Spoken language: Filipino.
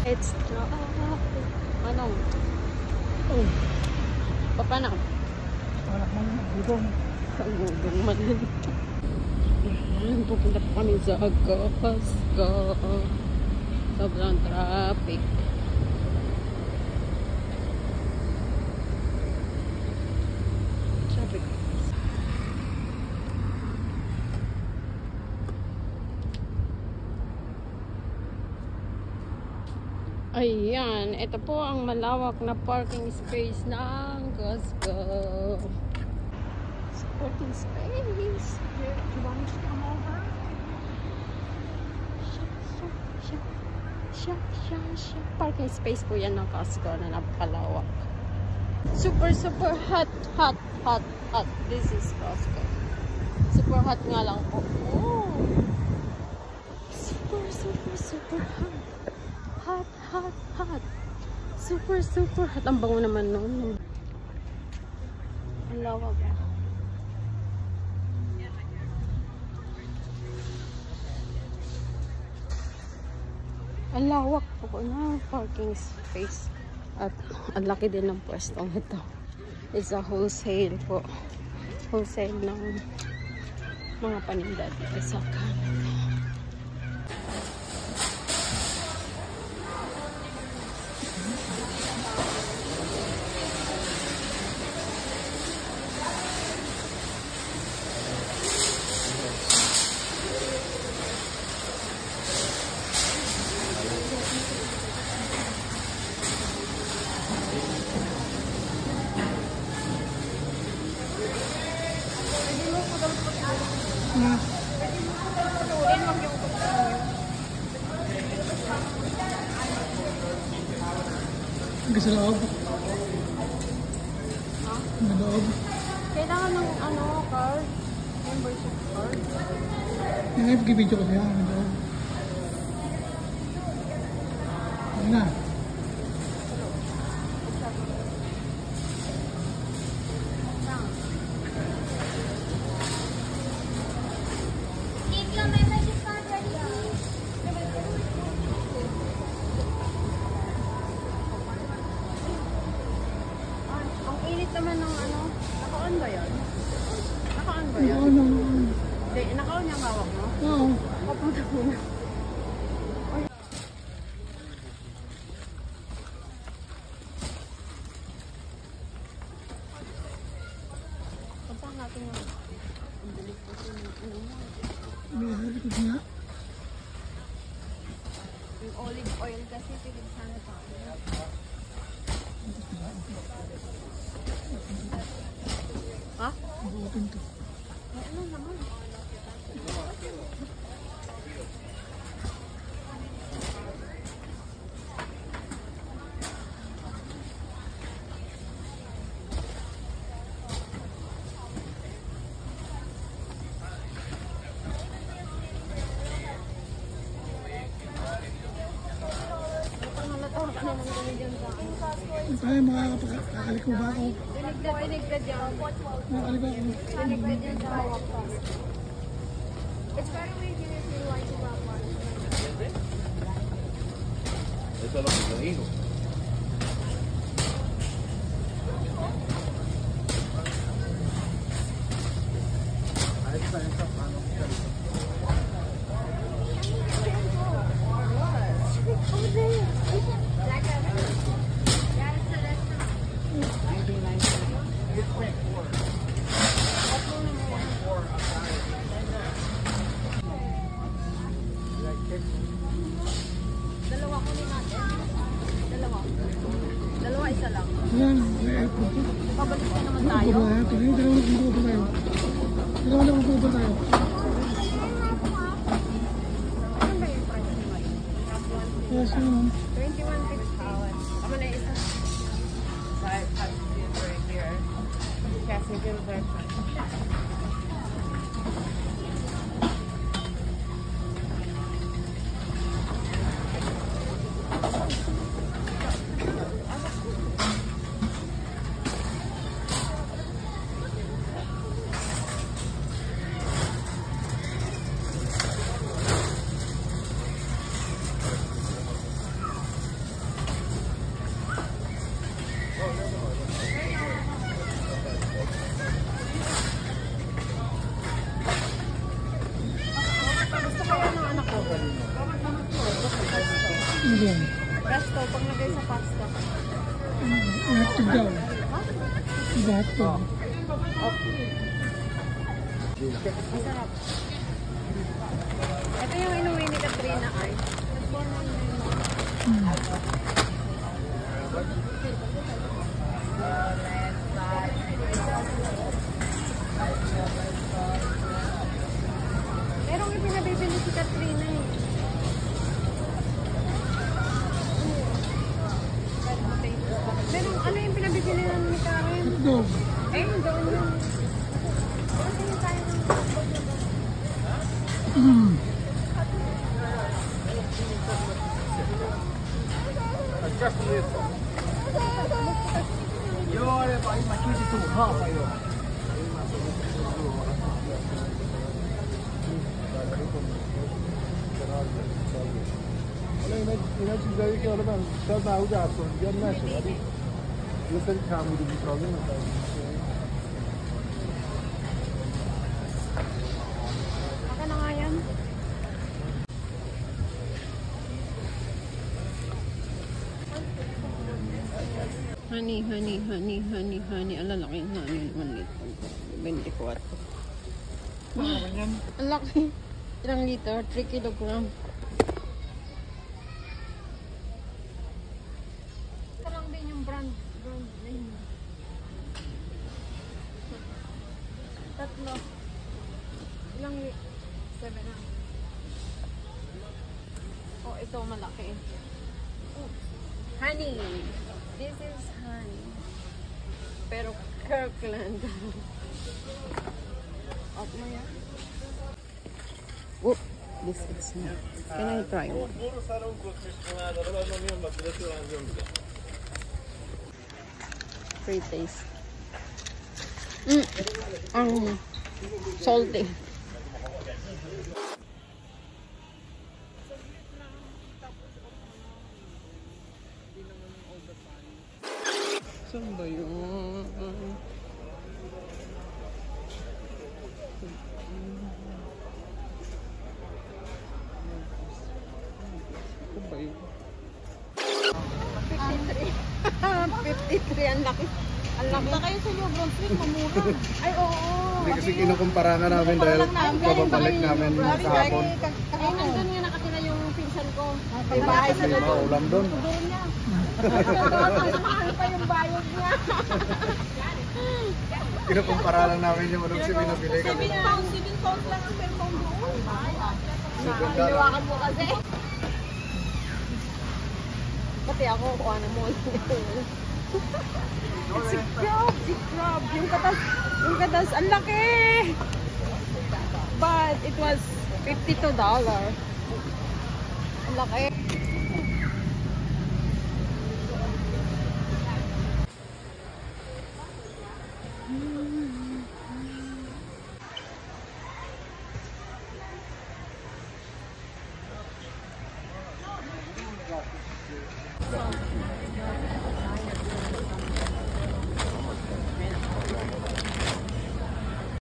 It's ano? Oh. Papa na. Anak mo yung gudong. Ang gudong man. Pupunta po kami sa Agapaska. Sobrang traffic. Ayan, ito po ang malawak na parking space ng Costco. Parking space. You want me to come over? Parking space po yan ng Costco na napakalawak. Super hot. This is Costco. Super hot nga lang po. Oh. Super hot. Hot. Super hot. Ang bango naman nun. Ang lawak. Ang lawak po na parking space. At ang laki din ng pwestong ito. It's a wholesale po. Wholesale ng mga paninda dito sa Canada. Sa loob. Sa loob. Kailangan ng card? Membership card? Yung i-video ko siya. Sa loob. Ano na? Naman ng naka-on ba yun? Naka-on ba yun? Hindi, naka-on yung hawak mo? Oo. Papunta muna. Punta natin yung bilis ko nga. Yung olive oil kasi pilig sana tayo. Ha? Open to. May ano naman? Ay, makakalik mo ba ako? Tinigdad yan. Makakalik ba ako? Tinigdad yan sa hawak ko. It's better way here if you like to wrap one. Eso es lo que te digo. Dalawa, isa lang. Yan, may airport. Pabalik na naman tayo. Dalawa lang magbubuan tayo. Ano ba yung price mo? Yes, yun. 21.6 hours. Tama na isa. Right here. Kasi yung version. doon? Presto, pag lagay sa pasta. Hotdog daw. Iba hotdog. Masarap. Ito yung inuwi ni Katrina ay. Merong ipinabibili si Katrina eh. Merong ano yung pinabibili na ni Karen? Hotdog. Eh, doon yun. Kasi yung tayo ng اینا چیزایی که حالا من شاید محبوب اصلا دیگر نشه ولی یه سری کمبود و بیتابه مثلا Baka na nga yan. Honey, honey, honey, honey, honey. Ang lalaking honey naman nito. 24. Ang laki. Ilang liter? 3 kilogram. Ito lang din yung brand name. Tatlo. Ilang 7 na. Oh, ito malaki. Oh, honey. This is honey. Pero Kirkland. Up mo yan. Whoop. This is not. Can I try one? Free taste. Salty. Saan ba yun? Saan ba yun? 53. Ang laki. Ang laki. Baka kayo sa New Brunswick, mamura. Ay, oo. Hindi kasi kinukumpara nga namin dahil babalik namin kahapon. Ay, nandun nga nakatira yung pinsan ko. May bahay sa May doon. maulam doon. Mahal pa yung bayad niya. Kinukumpara lang namin yung anong siya binabili kami. 7 pounds lang ang per pound doon. Hiniwakan mo kasi. Pati ako, kuha na mo. Si crab. Yung katas, ang laki! But it was $52. Ang laki.